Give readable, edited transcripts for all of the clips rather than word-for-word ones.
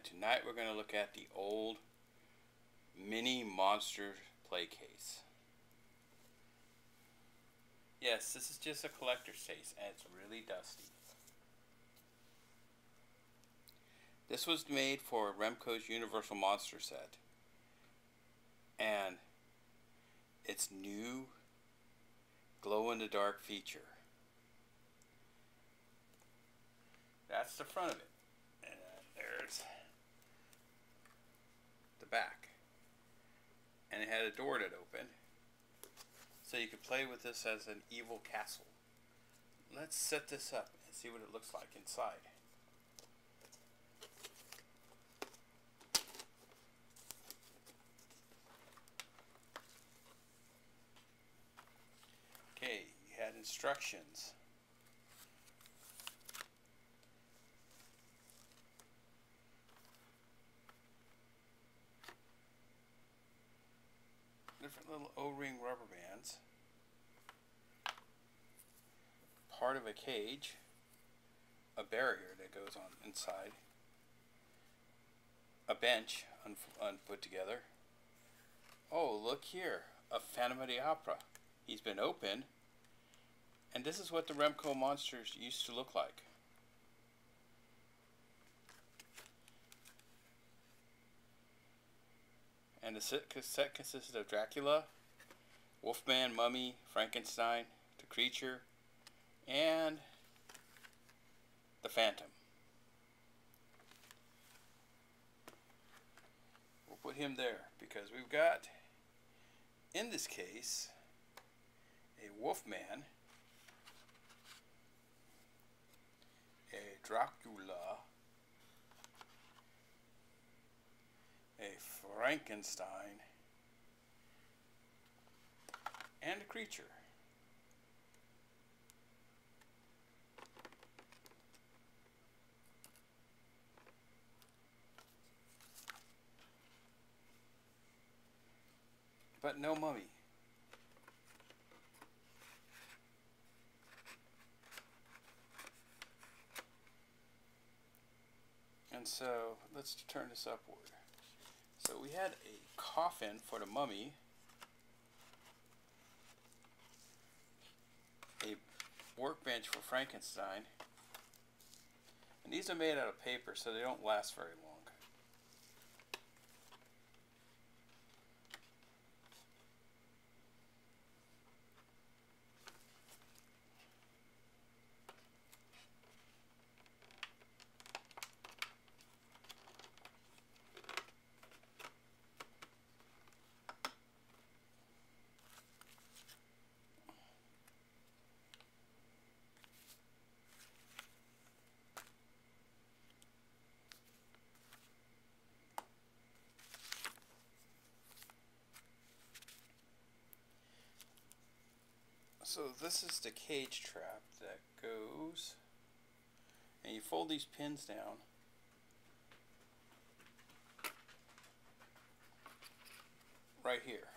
tonight we're going to look at the old mini monster play case. Yes, this is just a collector's case and it's really dusty. This was made for Remco's Universal Monster set, and its new glow-in-the-dark feature. That's the front of it, and there's the back, and it had a door that opened so you could play with this as an evil castle. Let's set this up and see what it looks like inside. Okay, you had instructions. Different little O-ring rubber bands. Part of a cage. A barrier that goes on inside. A bench put together. Oh, look here. A Phantom of the Opera. He's been opened. And this is what the Remco monsters used to look like. And the set consisted of Dracula, Wolfman, Mummy, Frankenstein, the Creature, and the Phantom. We'll put him there because we've got, in this case, a Wolfman, a Dracula, a Frankenstein, and a Creature. But no Mummy. And so let's turn this upward. So we had a coffin for the Mummy, a workbench for Frankenstein, and these are made out of paper so they don't last very long. So this is the cage trap that goes, and you fold these pins down. Right here.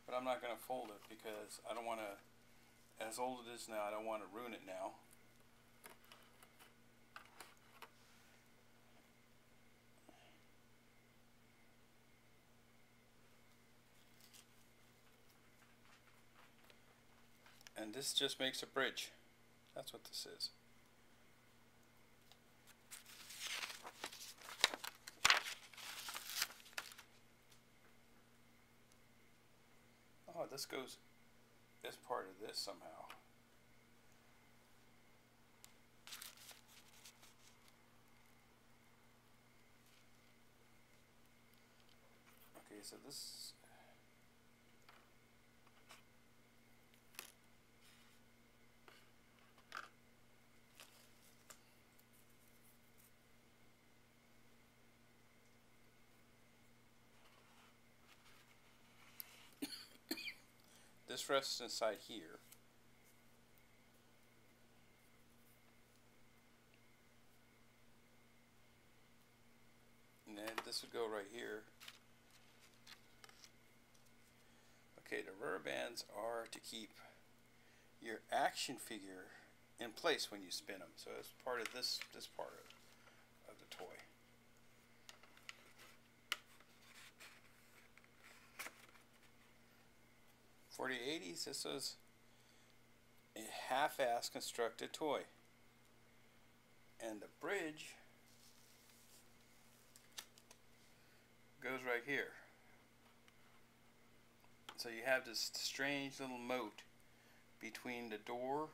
But I'm not going to fold it because I don't want to, as old it is now, I don't want to ruin it now. And this just makes a bridge. That's what this is. Oh, this goes as part of this somehow. Okay, so this this rests inside here. And then this would go right here. Okay, the rubber bands are to keep your action figure in place when you spin them. So it's part of this part of the toy. For the 80s, this was a half-ass constructed toy. And the bridge goes right here. So you have this strange little moat between the door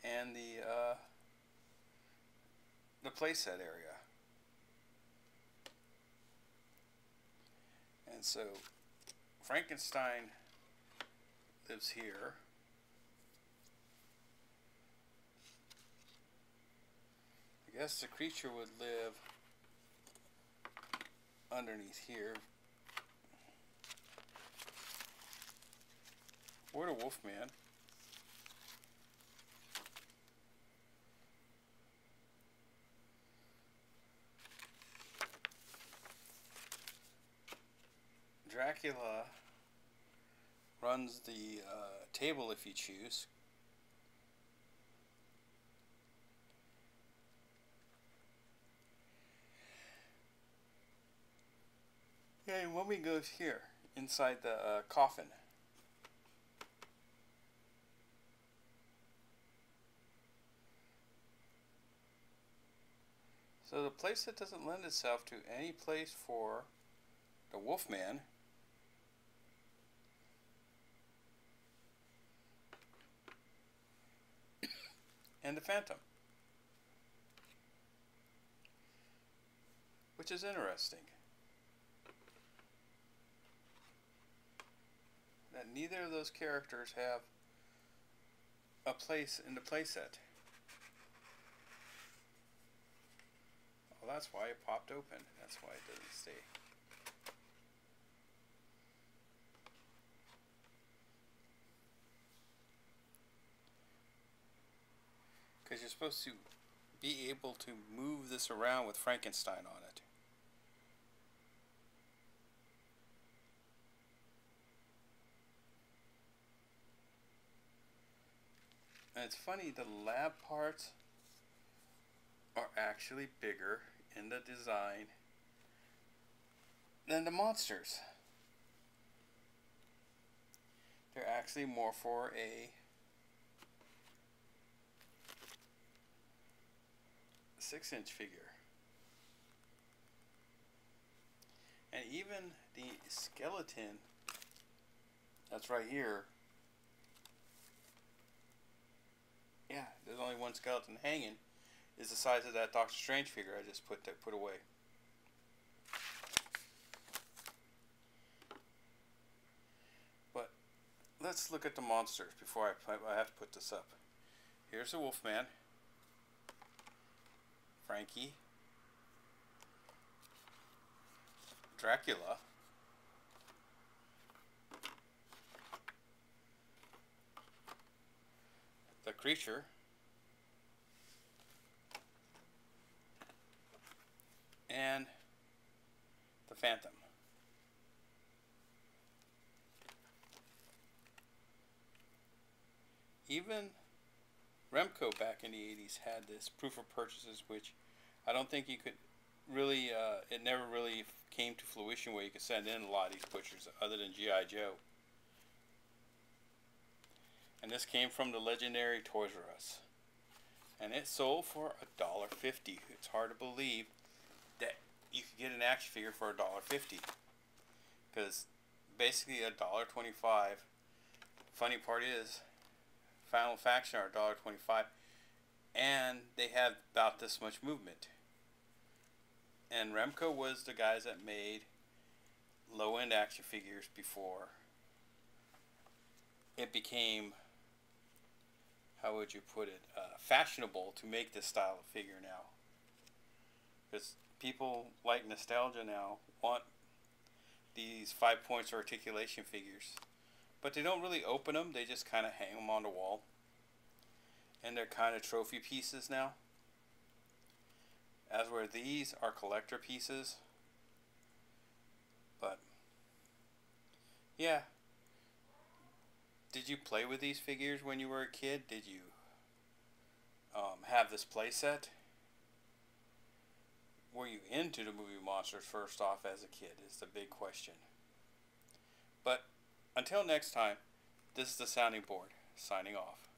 and the playset area. And so Frankenstein lives here. I guess the creature would live underneath here. Or the Wolfman. Dracula runs the table if you choose. Yeah, and Mummy goes here, inside the coffin. So the playset doesn't lend itself to any place for the Wolfman. And the Phantom. Which is interesting. That neither of those characters have a place in the playset. Well, that's why it popped open. That's why it doesn't stay. Because you're supposed to be able to move this around with Frankenstein on it. And it's funny, the lab parts are actually bigger in the design than the monsters. They're actually more for a 6-inch figure. And even the skeleton that's right here, yeah, there's only one skeleton hanging, is the size of that Doctor Strange figure I just put away. But let's look at the monsters before I have to put this up. Here's the Wolfman, Frankie, Dracula, the creature, and the Phantom. Even Remco back in the 80s had this proof of purchases, which I don't think you could really, it never really came to fruition where you could send in a lot of these pictures other than G.I. Joe. And this came from the legendary Toys R Us. And it sold for $1.50. It's hard to believe that you could get an action figure for $1.50. Because basically $1.25. Funny part is, Final Faction are $1.25. And they have about this much movement. And Remco was the guys that made low-end action figures before it became, how would you put it, fashionable to make this style of figure now. Because people like nostalgia now want these 5 points articulation figures. But they don't really open them, they just kind of hang them on the wall. And they're kind of trophy pieces now. As where these are collector pieces. But yeah. Did you play with these figures when you were a kid? Did you have this play set? were you into the movie monsters first off as a kid is the big question. But until next time, this is the Sounding Board, signing off.